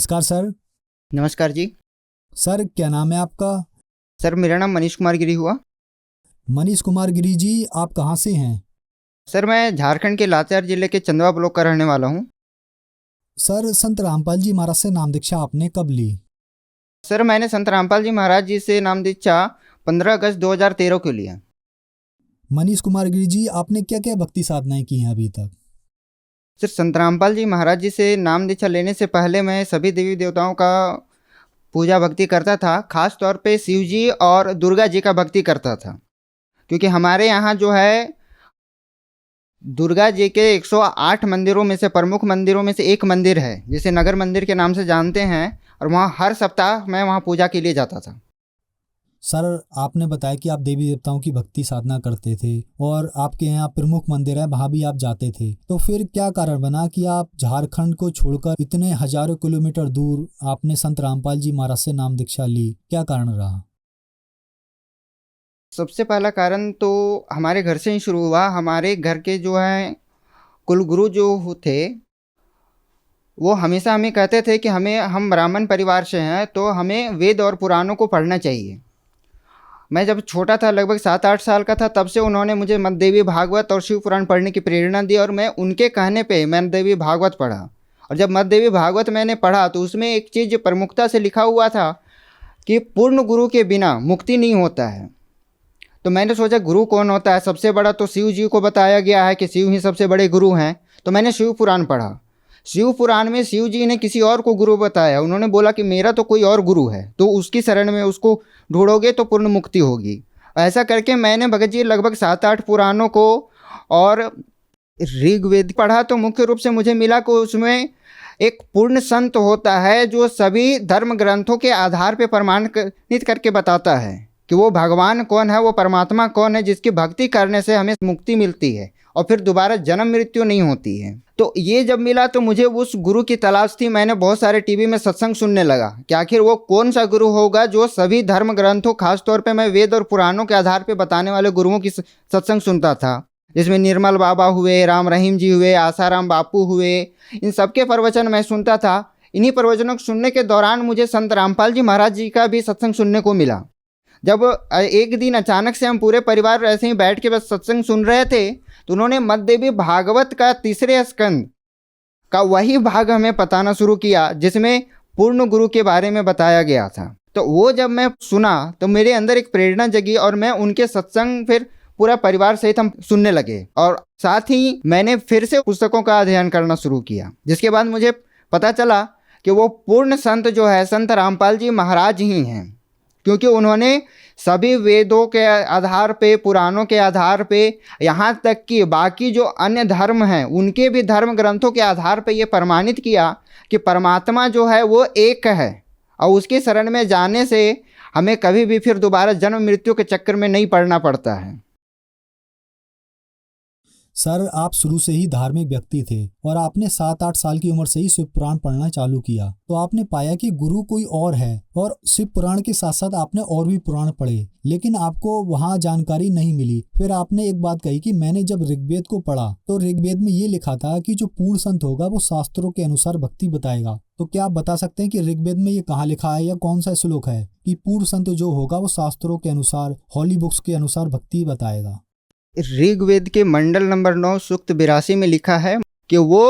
नमस्कार सर। नमस्कार जी। सर क्या नाम है आपका? सर मेरा नाम मनीष कुमार गिरी हुआ। मनीष कुमार गिरी जी, आप कहाँ से हैं? सर मैं झारखंड के लातेहार जिले के चंदवा ब्लॉक का रहने वाला हूँ। सर संत रामपाल जी महाराज से नाम दीक्षा आपने कब ली? सर मैंने संत रामपाल जी महाराज जी से नाम दीक्षा 15 अगस्त 2013 को लिया। मनीष कुमार गिरी जी, आपने क्या क्या भक्ति साधनाएं की हैं अभी तक? सर संत रामपाल जी महाराज जी से नाम दीक्षा लेने से पहले मैं सभी देवी देवताओं का पूजा भक्ति करता था। खास तौर पे शिव जी और दुर्गा जी का भक्ति करता था, क्योंकि हमारे यहाँ जो है दुर्गा जी के 108 मंदिरों में से प्रमुख मंदिरों में से एक मंदिर है, जिसे नगर मंदिर के नाम से जानते हैं, और वहाँ हर सप्ताह मैं वहाँ पूजा के लिए जाता था। सर आपने बताया कि आप देवी देवताओं की भक्ति साधना करते थे और आपके यहाँ प्रमुख मंदिर है, वहाँ भी आप जाते थे, तो फिर क्या कारण बना कि आप झारखंड को छोड़कर इतने हजारों किलोमीटर दूर आपने संत रामपाल जी महाराज से नाम दीक्षा ली? क्या कारण रहा? सबसे पहला कारण तो हमारे घर से ही शुरू हुआ। हमारे घर के जो है कुलगुरु जो थे, वो हमेशा हमें कहते थे कि हम ब्राह्मण परिवार से हैं, तो हमें वेद और पुराणों को पढ़ना चाहिए। मैं जब छोटा था, लगभग 7-8 साल का था, तब से उन्होंने मुझे मद्देवी भागवत और शिव पुराण पढ़ने की प्रेरणा दी, और मैं उनके कहने पे मद्देवी भागवत पढ़ा। और जब मद्देवी भागवत मैंने पढ़ा तो उसमें एक चीज़ प्रमुखता से लिखा हुआ था कि पूर्ण गुरु के बिना मुक्ति नहीं होता है। तो मैंने सोचा गुरु कौन होता है, सबसे बड़ा तो शिव जी को बताया गया है कि शिव ही सबसे बड़े गुरु हैं। तो मैंने शिव पुराण पढ़ा। शिव पुराण में शिव जी ने किसी और को गुरु बताया। उन्होंने बोला कि मेरा तो कोई और गुरु है, तो उसकी शरण में उसको ढूंढोगे तो पूर्ण मुक्ति होगी। ऐसा करके मैंने भगत जी लगभग 7-8 पुराणों को और ऋग्वेद पढ़ा, तो मुख्य रूप से मुझे मिला कि उसमें एक पूर्ण संत होता है जो सभी धर्म ग्रंथों के आधार पर प्रमाणित करके बताता है कि वो भगवान कौन है, वो परमात्मा कौन है, जिसकी भक्ति करने से हमें मुक्ति मिलती है और फिर दोबारा जन्म मृत्यु नहीं होती है। तो ये जब मिला तो मुझे उस गुरु की तलाश थी। मैंने बहुत सारे टीवी में सत्संग सुनने लगा कि आखिर वो कौन सा गुरु होगा जो सभी धर्म ग्रंथों, खासतौर पे मैं वेद और पुराणों के आधार पे बताने वाले गुरुओं की सत्संग सुनता था, जिसमें निर्मल बाबा हुए, राम रहीम जी हुए, आसाराम बापू हुए। इन सबके प्रवचन मैं सुनता था। इन्हीं प्रवचनों को सुनने के दौरान मुझे संत रामपाल जी महाराज जी का भी सत्संग सुनने को मिला। जब एक दिन अचानक से हम पूरे परिवार ऐसे ही बैठ के बस सत्संग सुन रहे थे, तो उन्होंने मद्देवी भागवत का 3रे स्कंद का वही भाग हमें बताना शुरू किया जिसमें पूर्ण गुरु के बारे में बताया गया था। तो वो जब मैं सुना तो मेरे अंदर एक प्रेरणा जगी, और मैं उनके सत्संग फिर पूरा परिवार सहित हम सुनने लगे, और साथ ही मैंने फिर से पुस्तकों का अध्ययन करना शुरू किया, जिसके बाद मुझे पता चला कि वो पूर्ण संत जो है संत रामपाल जी महाराज ही हैं, क्योंकि उन्होंने सभी वेदों के आधार पे, पुराणों के आधार पे, यहाँ तक कि बाकी जो अन्य धर्म हैं उनके भी धर्म ग्रंथों के आधार पे ये प्रमाणित किया कि परमात्मा जो है वो एक है, और उसकी शरण में जाने से हमें कभी भी फिर दोबारा जन्म मृत्यु के चक्कर में नहीं पड़ना पड़ता है। सर आप शुरू से ही धार्मिक व्यक्ति थे और आपने 7-8 साल की उम्र से ही शिव पुराण पढ़ना चालू किया, तो आपने पाया कि गुरु कोई और है, और शिव पुराण के साथ साथ आपने और भी पुराण पढ़े, लेकिन आपको वहाँ जानकारी नहीं मिली। फिर आपने एक बात कही कि मैंने जब ऋग्वेद को पढ़ा तो ऋग्वेद में ये लिखा था कि जो पूर्ण संत होगा वो शास्त्रों के अनुसार भक्ति बताएगा। तो क्या आप बता सकते हैं कि ऋग्वेद में ये कहाँ लिखा है या कौन सा श्लोक है कि पूर्ण संत जो होगा वो शास्त्रों के अनुसार, हॉली बुक्स के अनुसार भक्ति बताएगा? ऋग्वेद के मंडल नंबर 9 सूक्त 82 में लिखा है कि वो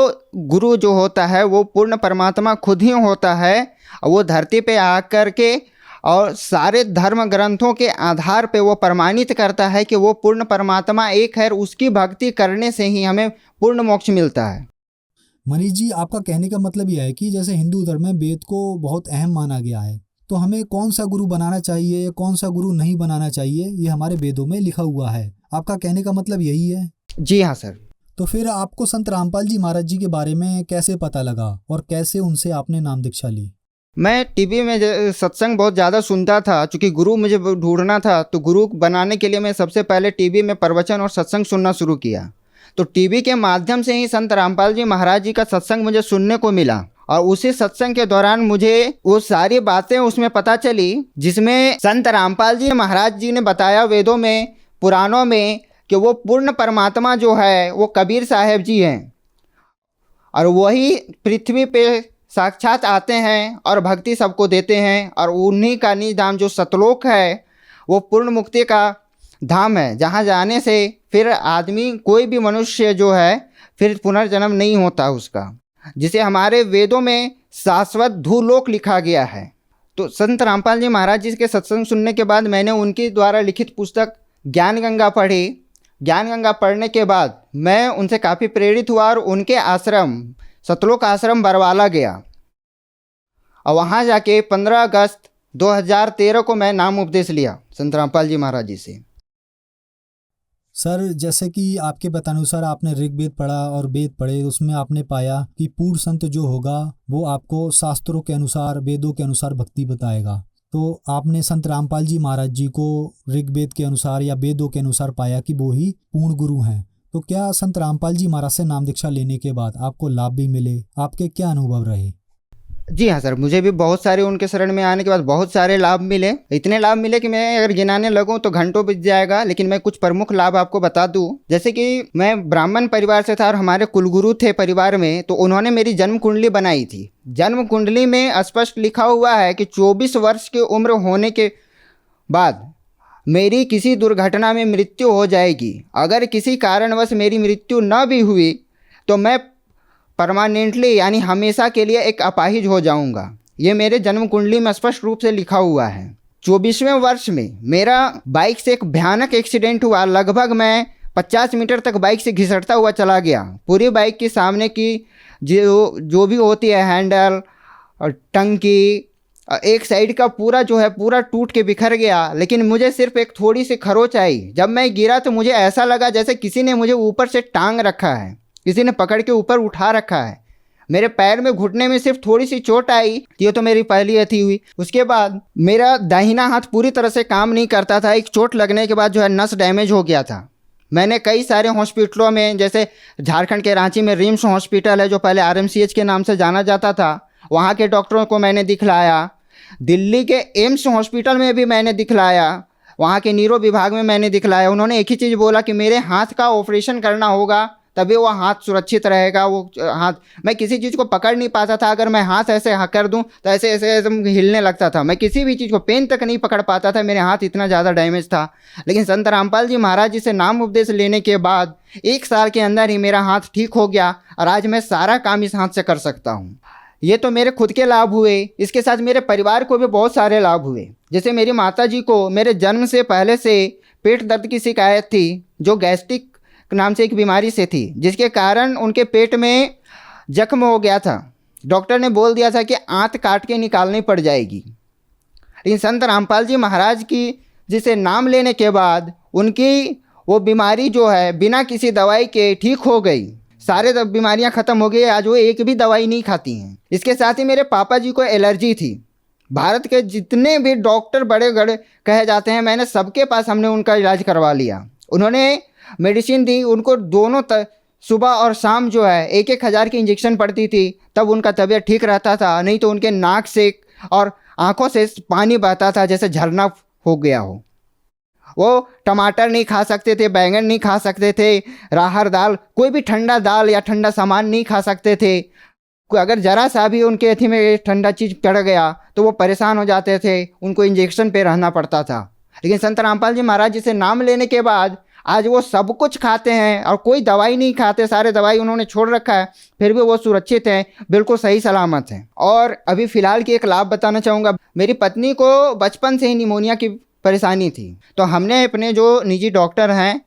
गुरु जो होता है वो पूर्ण परमात्मा खुद ही होता है, और वो धरती पे आकर के और सारे धर्म ग्रंथों के आधार पे वो प्रमाणित करता है कि वो पूर्ण परमात्मा एक है, और उसकी भक्ति करने से ही हमें पूर्ण मोक्ष मिलता है। मनीष जी, आपका कहने का मतलब यह है कि जैसे हिंदू धर्म में वेद को बहुत अहम माना गया है, तो हमें कौन सा गुरु बनाना चाहिए या कौन सा गुरु नहीं बनाना चाहिए, ये हमारे वेदों में लिखा हुआ है। आपका कहने का मतलब यही है? जी हाँ सर। तो फिर आपको संत रामपाल जी महाराज जी के बारे में कैसे पता लगा और कैसे उनसे आपने नाम दीक्षा ली? मैं टीवी में सत्संग बहुत ज़्यादा सुनता था। चूँकि गुरु मुझे ढूंढना था, तो गुरु बनाने के लिए मैं सबसे पहले टीवी में प्रवचन और सत्संग सुनना शुरू किया। तो टीवी के माध्यम से ही संत रामपाल जी महाराज जी का सत्संग मुझे सुनने को मिला, और उसी सत्संग के दौरान मुझे वो सारी बातें उसमें पता चली जिसमें संत रामपाल जी महाराज जी ने बताया वेदों में, पुराणों में, कि वो पूर्ण परमात्मा जो है वो कबीर साहब जी हैं, और वही पृथ्वी पे साक्षात आते हैं और भक्ति सबको देते हैं, और उन्हीं का निज धाम जो सतलोक है वो पूर्ण मुक्ति का धाम है, जहाँ जाने से फिर आदमी कोई भी मनुष्य जो है फिर पुनर्जन्म नहीं होता उसका, जिसे हमारे वेदों में शाश्वत धूलोक लिखा गया है। तो संत रामपाल जी महाराज जी के सत्संग सुनने के बाद मैंने उनके द्वारा लिखित पुस्तक ज्ञान गंगा पढ़ी। ज्ञान गंगा पढ़ने के बाद मैं उनसे काफ़ी प्रेरित हुआ और उनके आश्रम सतलोक आश्रम बरवाला गया, और वहाँ जाके 15 अगस्त 2013 को मैं नाम उपदेश लिया संत रामपाल जी महाराज जी से। सर, जैसे कि आपके बतानुसार आपने ऋग्वेद पढ़ा और वेद पढ़े, उसमें आपने पाया कि पूर्ण संत जो होगा वो आपको शास्त्रों के अनुसार, वेदों के अनुसार भक्ति बताएगा। तो आपने संत रामपाल जी महाराज जी को ऋग्वेद के अनुसार या वेदों के अनुसार पाया कि वो ही पूर्ण गुरु हैं। तो क्या संत रामपाल जी महाराज से नाम दीक्षा लेने के बाद आपको लाभ भी मिले? आपके क्या अनुभव रहे? जी हाँ सर, मुझे भी बहुत सारे उनके शरण में आने के बाद बहुत सारे लाभ मिले। इतने लाभ मिले कि मैं अगर गिनाने लगूं तो घंटों बीत जाएगा, लेकिन मैं कुछ प्रमुख लाभ आपको बता दूं। जैसे कि मैं ब्राह्मण परिवार से था और हमारे कुलगुरु थे परिवार में, तो उन्होंने मेरी जन्म कुंडली बनाई थी। जन्म कुंडली में स्पष्ट लिखा हुआ है कि 24 वर्ष की उम्र होने के बाद मेरी किसी दुर्घटना में मृत्यु हो जाएगी। अगर किसी कारणवश मेरी मृत्यु न भी हुई तो मैं परमानेंटली यानी हमेशा के लिए एक अपाहिज हो जाऊंगा। ये मेरे जन्म कुंडली में स्पष्ट रूप से लिखा हुआ है। 24वें वर्ष में मेरा बाइक से एक भयानक एक्सीडेंट हुआ। लगभग मैं 50 मीटर तक बाइक से घिसटता हुआ चला गया। पूरी बाइक की सामने की जो भी होती है हैंडल और टंकी, एक साइड का पूरा जो है पूरा टूट के बिखर गया। लेकिन मुझे सिर्फ एक थोड़ी सी खरोच आई। जब मैं गिरा तो मुझे ऐसा लगा जैसे किसी ने मुझे ऊपर से टांग रखा है, किसी ने पकड़ के ऊपर उठा रखा है। मेरे पैर में घुटने में सिर्फ थोड़ी सी चोट आई। ये तो मेरी पहली अति हुई। उसके बाद मेरा दाहिना हाथ पूरी तरह से काम नहीं करता था। एक चोट लगने के बाद जो है नस डैमेज हो गया था। मैंने कई सारे हॉस्पिटलों में, जैसे झारखंड के रांची में रिम्स हॉस्पिटल है जो पहले RMCH के नाम से जाना जाता था, वहाँ के डॉक्टरों को मैंने दिखलाया। दिल्ली के एम्स हॉस्पिटल में भी मैंने दिखलाया, वहाँ के न्यूरो विभाग में मैंने दिखलाया। उन्होंने एक ही चीज़ बोला कि मेरे हाथ का ऑपरेशन करना होगा तभी वो हाथ सुरक्षित रहेगा। वो हाथ, मैं किसी चीज़ को पकड़ नहीं पाता था। अगर मैं हाथ ऐसे कर दूं तो ऐसे ऐसे ऐसे हिलने लगता था। मैं किसी भी चीज़ को, पेन तक नहीं पकड़ पाता था, मेरे हाथ इतना ज़्यादा डैमेज था। लेकिन संत रामपाल जी महाराज जी से नाम उपदेश लेने के बाद 1 साल के अंदर ही मेरा हाथ ठीक हो गया और आज मैं सारा काम इस हाथ से कर सकता हूँ। ये तो मेरे खुद के लाभ हुए, इसके साथ मेरे परिवार को भी बहुत सारे लाभ हुए। जैसे मेरी माता जी को मेरे जन्म से पहले से पेट दर्द की शिकायत थी, जो गैस्ट्रिक नाम से एक बीमारी से थी, जिसके कारण उनके पेट में जख्म हो गया था। डॉक्टर ने बोल दिया था कि आंत काट के निकालनी पड़ जाएगी। लेकिन संत रामपाल जी महाराज की जिसे नाम लेने के बाद उनकी वो बीमारी जो है बिना किसी दवाई के ठीक हो गई। सारे बीमारियां ख़त्म हो गई। आज वो एक भी दवाई नहीं खाती हैं। इसके साथ ही मेरे पापा जी को एलर्जी थी। भारत के जितने भी डॉक्टर बड़े बड़े कहे जाते हैं, मैंने सबके पास हमने उनका इलाज करवा लिया। उन्होंने मेडिसिन दी। उनको दोनों सुबह और शाम जो है 1-1 हज़ार की इंजेक्शन पड़ती थी, तब उनका तबीयत ठीक रहता था। नहीं तो उनके नाक से और आँखों से पानी बहता था जैसे झरना हो गया हो। वो टमाटर नहीं खा सकते थे, बैंगन नहीं खा सकते थे, राहर दाल, कोई भी ठंडा दाल या ठंडा सामान नहीं खा सकते थे। अगर ज़रा सा भी उनके अथी में ठंडा चीज़ चढ़ गया तो वो परेशान हो जाते थे, उनको इंजेक्शन पे रहना पड़ता था। लेकिन संत रामपाल जी महाराज जी से नाम लेने के बाद आज वो सब कुछ खाते हैं और कोई दवाई नहीं खाते। सारे दवाई उन्होंने छोड़ रखा है, फिर भी वो सुरक्षित हैं, बिल्कुल सही सलामत हैं। और अभी फ़िलहाल की एक लाभ बताना चाहूँगा। मेरी पत्नी को बचपन से ही निमोनिया की परेशानी थी, तो हमने अपने जो निजी डॉक्टर हैं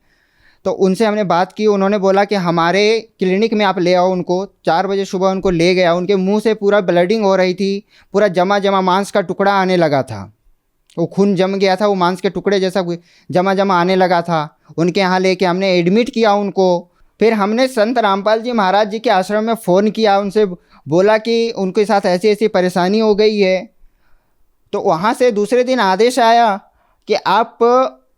तो उनसे हमने बात की। उन्होंने बोला कि हमारे क्लिनिक में आप ले आओ उनको। 4 बजे सुबह उनको ले गया। उनके मुंह से पूरा ब्लडिंग हो रही थी, पूरा जमा जमा मांस का टुकड़ा आने लगा था। वो खून जम गया था, वो मांस के टुकड़े जैसा जमा जमा आने लगा था। उनके यहाँ लेके हमने एडमिट किया उनको। फिर हमने संत रामपाल जी महाराज जी के आश्रम में फ़ोन किया, उनसे बोला कि उनके साथ ऐसी ऐसी परेशानी हो गई है। तो वहाँ से दूसरे दिन आदेश आया कि आप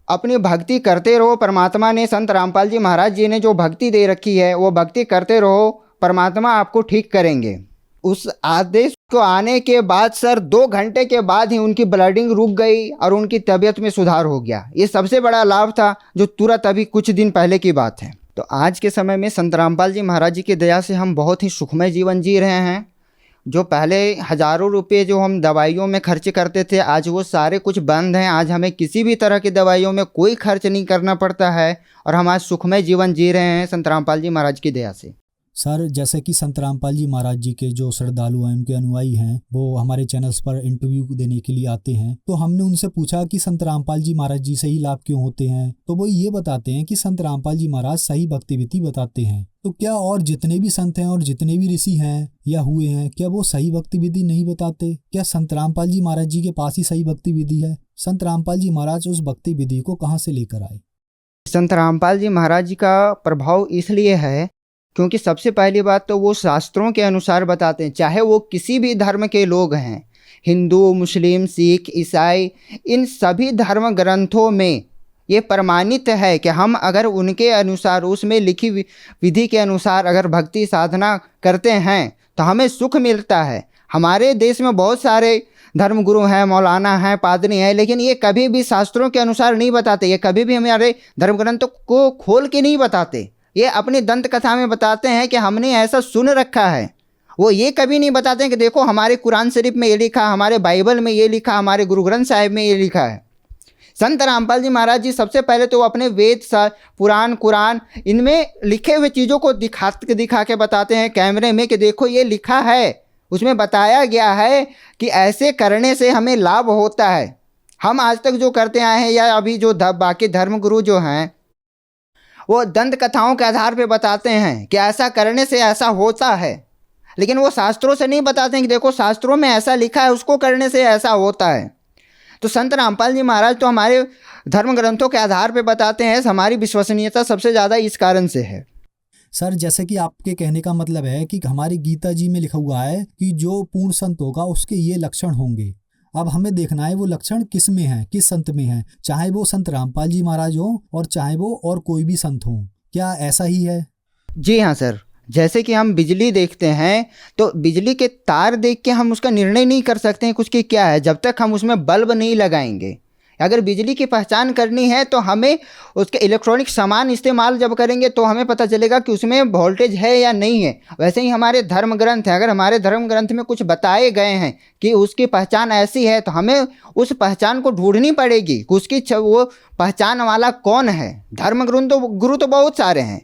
अपनी भक्ति करते रहो। परमात्मा ने, संत रामपाल जी महाराज जी ने जो भक्ति दे रखी है वो भक्ति करते रहो, परमात्मा आपको ठीक करेंगे। उस आदेश को आने के बाद सर 2 घंटे के बाद ही उनकी ब्लडिंग रुक गई और उनकी तबीयत में सुधार हो गया। ये सबसे बड़ा लाभ था जो तुरंत अभी कुछ दिन पहले की बात है। तो आज के समय में संत रामपाल जी महाराज जी की दया से हम बहुत ही सुखमय जीवन जी रहे हैं। जो पहले हज़ारों रुपए जो हम दवाइयों में खर्च करते थे, आज वो सारे कुछ बंद हैं। आज हमें किसी भी तरह की दवाइयों में कोई खर्च नहीं करना पड़ता है और हम आज सुखमय जीवन जी रहे हैं संत रामपाल जी महाराज की दया से। सर, जैसे कि संत रामपाल जी महाराज जी के जो श्रद्धालु हैं, उनके अनुयायी हैं, वो हमारे चैनल्स पर इंटरव्यू देने के लिए आते हैं, तो हमने उनसे पूछा कि संत रामपाल जी महाराज जी से ही लाभ क्यों होते हैं, तो वो ये बताते हैं कि संत रामपाल जी महाराज सही भक्ति विधि बताते हैं। तो क्या और जितने भी संत हैं और जितने भी ऋषि हैं या हुए हैं, क्या वो सही भक्ति विधि नहीं बताते? क्या संत रामपाल जी महाराज जी के पास ही सही भक्ति विधि है? संत रामपाल जी महाराज उस भक्ति विधि को कहाँ से लेकर आए? संत रामपाल जी महाराज जी का प्रभाव इसलिए है क्योंकि सबसे पहली बात तो वो शास्त्रों के अनुसार बताते हैं, चाहे वो किसी भी धर्म के लोग हैं, हिंदू, मुस्लिम, सिख, ईसाई, इन सभी धर्म ग्रंथों में ये प्रमाणित है कि हम अगर उनके अनुसार, उसमें लिखी विधि के अनुसार अगर भक्ति साधना करते हैं तो हमें सुख मिलता है। हमारे देश में बहुत सारे धर्म गुरु हैं, मौलाना हैं, पादरी हैं, लेकिन ये कभी भी शास्त्रों के अनुसार नहीं बताते। ये कभी भी हमारे धर्म ग्रंथों को खोल के नहीं बताते। ये अपनी दंत कथा में बताते हैं कि हमने ऐसा सुन रखा है। वो ये कभी नहीं बताते हैं कि देखो हमारे कुरान शरीफ में ये लिखा, हमारे बाइबल में ये लिखा, हमारे गुरु ग्रंथ साहिब में ये लिखा है। संत रामपाल जी महाराज जी सबसे पहले तो वो अपने वेद, पुराण, कुरान, इनमें लिखे हुए चीज़ों को दिखा के बताते हैं कैमरे में कि देखो ये लिखा है, उसमें बताया गया है कि ऐसे करने से हमें लाभ होता है। हम आज तक जो करते आए हैं या अभी जो बाकी धर्म गुरु जो हैं वो दंत कथाओं के आधार पे बताते हैं कि ऐसा करने से ऐसा होता है, लेकिन वो शास्त्रों से नहीं बताते हैं कि देखो शास्त्रों में ऐसा लिखा है, उसको करने से ऐसा होता है। तो संत रामपाल जी महाराज तो हमारे धर्म ग्रंथों के आधार पे बताते हैं। हमारी विश्वसनीयता सबसे ज़्यादा इस कारण से है। सर, जैसे कि आपके कहने का मतलब है कि हमारी गीता जी में लिखा हुआ है कि जो पूर्ण संत होगा उसके ये लक्षण होंगे। अब हमें देखना है वो लक्षण किस में है, किस संत में है, चाहे वो संत रामपाल जी महाराज हो और चाहे वो और कोई भी संत हो। क्या ऐसा ही है? जी हाँ सर, जैसे कि हम बिजली देखते हैं तो बिजली के तार देख के हम उसका निर्णय नहीं कर सकते हैं कुछ की क्या है, जब तक हम उसमें बल्ब नहीं लगाएंगे। अगर बिजली की पहचान करनी है तो हमें उसके इलेक्ट्रॉनिक सामान इस्तेमाल जब करेंगे तो हमें पता चलेगा कि उसमें वोल्टेज है या नहीं है। वैसे ही हमारे धर्म ग्रंथ है, अगर हमारे धर्म ग्रंथ में कुछ बताए गए हैं कि उसकी पहचान ऐसी है तो हमें उस पहचान को ढूंढनी पड़ेगी कि उसकी वो पहचान वाला कौन है। धर्म गुरु तो बहुत सारे हैं,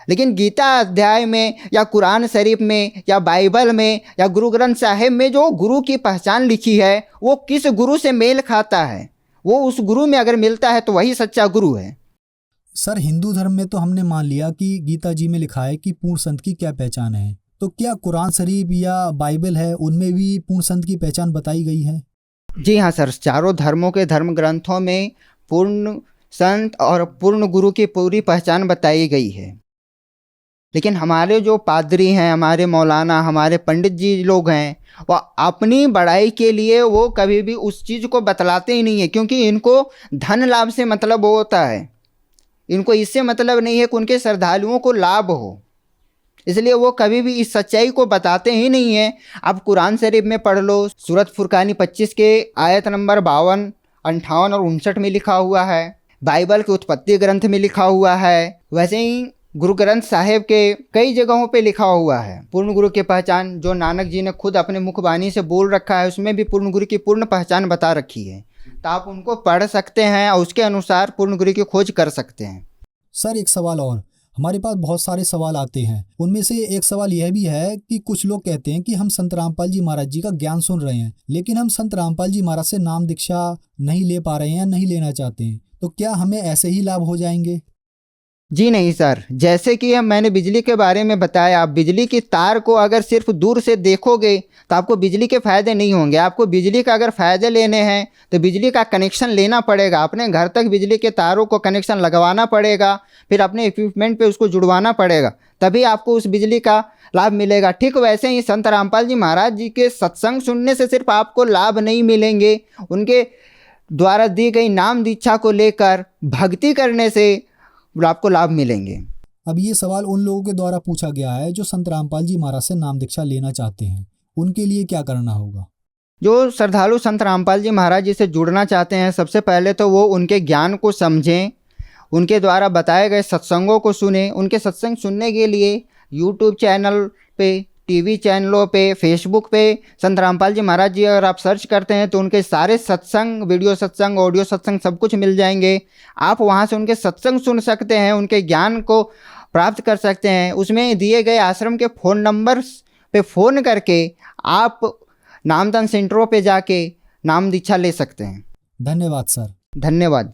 लेकिन गीता अध्याय में या कुरान शरीफ में या बाइबल में या गुरु ग्रंथ साहिब में जो गुरु की पहचान लिखी है वो किस गुरु से मेल खाता है, वो उस गुरु में अगर मिलता है तो वही सच्चा गुरु है। सर, हिंदू धर्म में तो हमने मान लिया कि गीता जी में लिखा है कि पूर्ण संत की क्या पहचान है, तो क्या कुरान शरीफ या बाइबल है उनमें भी पूर्ण संत की पहचान बताई गई है? जी हाँ सर, चारों धर्मों के धर्म ग्रंथों में पूर्ण संत और पूर्ण गुरु की पूरी पहचान बताई गई है। लेकिन हमारे जो पादरी हैं, हमारे मौलाना, हमारे पंडित जी लोग हैं, वो अपनी बड़ाई के लिए वो कभी भी उस चीज़ को बतलाते ही नहीं है, क्योंकि इनको धन लाभ से मतलब होता है। इनको इससे मतलब नहीं है कि उनके श्रद्धालुओं को लाभ हो, इसलिए वो कभी भी इस सच्चाई को बताते ही नहीं है। आप कुरान शरीफ में पढ़ लो, सूरत फुरकानी 25 के आयत नंबर 52, 58 और 59 में लिखा हुआ है। बाइबल के उत्पत्ति ग्रंथ में लिखा हुआ है। वैसे ही गुरु ग्रंथ साहिब के कई जगहों पे लिखा हुआ है पूर्ण गुरु की पहचान, जो नानक जी ने खुद अपने मुखबानी से बोल रखा है, उसमें भी पूर्ण गुरु की पूर्ण पहचान बता रखी है। तो आप उनको पढ़ सकते हैं और उसके अनुसार पूर्ण गुरु की खोज कर सकते हैं। सर, एक सवाल और, हमारे पास बहुत सारे सवाल आते हैं, उनमें से एक सवाल यह भी है कि कुछ लोग कहते हैं कि हम संत रामपाल जी महाराज जी का ज्ञान सुन रहे हैं, लेकिन हम संत रामपाल जी महाराज से नाम दीक्षा नहीं ले पा रहे हैं या नहीं लेना चाहते हैं, तो क्या हमें ऐसे ही लाभ हो जाएंगे? जी नहीं सर, जैसे कि मैंने बिजली के बारे में बताया, आप बिजली की तार को अगर सिर्फ दूर से देखोगे तो आपको बिजली के फ़ायदे नहीं होंगे। आपको बिजली का अगर फ़ायदे लेने हैं तो बिजली का कनेक्शन लेना पड़ेगा, अपने घर तक बिजली के तारों को कनेक्शन लगवाना पड़ेगा, फिर अपने इक्विपमेंट पे उसको जुड़वाना पड़ेगा, तभी आपको उस बिजली का लाभ मिलेगा। ठीक वैसे ही संत रामपाल जी महाराज जी के सत्संग सुनने से सिर्फ आपको लाभ नहीं मिलेंगे, उनके द्वारा दी गई नाम दीक्षा को लेकर भक्ति करने से आपको लाभ मिलेंगे। अब ये सवाल उन लोगों के द्वारा पूछा गया है जो संत रामपाल जी महाराज से नाम दीक्षा लेना चाहते हैं, उनके लिए क्या करना होगा? जो श्रद्धालु संत रामपाल जी महाराज जी से जुड़ना चाहते हैं, सबसे पहले तो वो उनके ज्ञान को समझें, उनके द्वारा बताए गए सत्संगों को सुने। उनके सत्संग सुनने के लिए यूट्यूब चैनल पे टीवी चैनलों पे, फेसबुक पे संत रामपाल जी महाराज जी अगर आप सर्च करते हैं तो उनके सारे सत्संग, वीडियो सत्संग, ऑडियो सत्संग सब कुछ मिल जाएंगे। आप वहाँ से उनके सत्संग सुन सकते हैं, उनके ज्ञान को प्राप्त कर सकते हैं। उसमें दिए गए आश्रम के फ़ोन नंबर पे फ़ोन करके आप नामदान सेंटरों पे जाके नाम दीक्षा ले सकते हैं। धन्यवाद सर। धन्यवाद।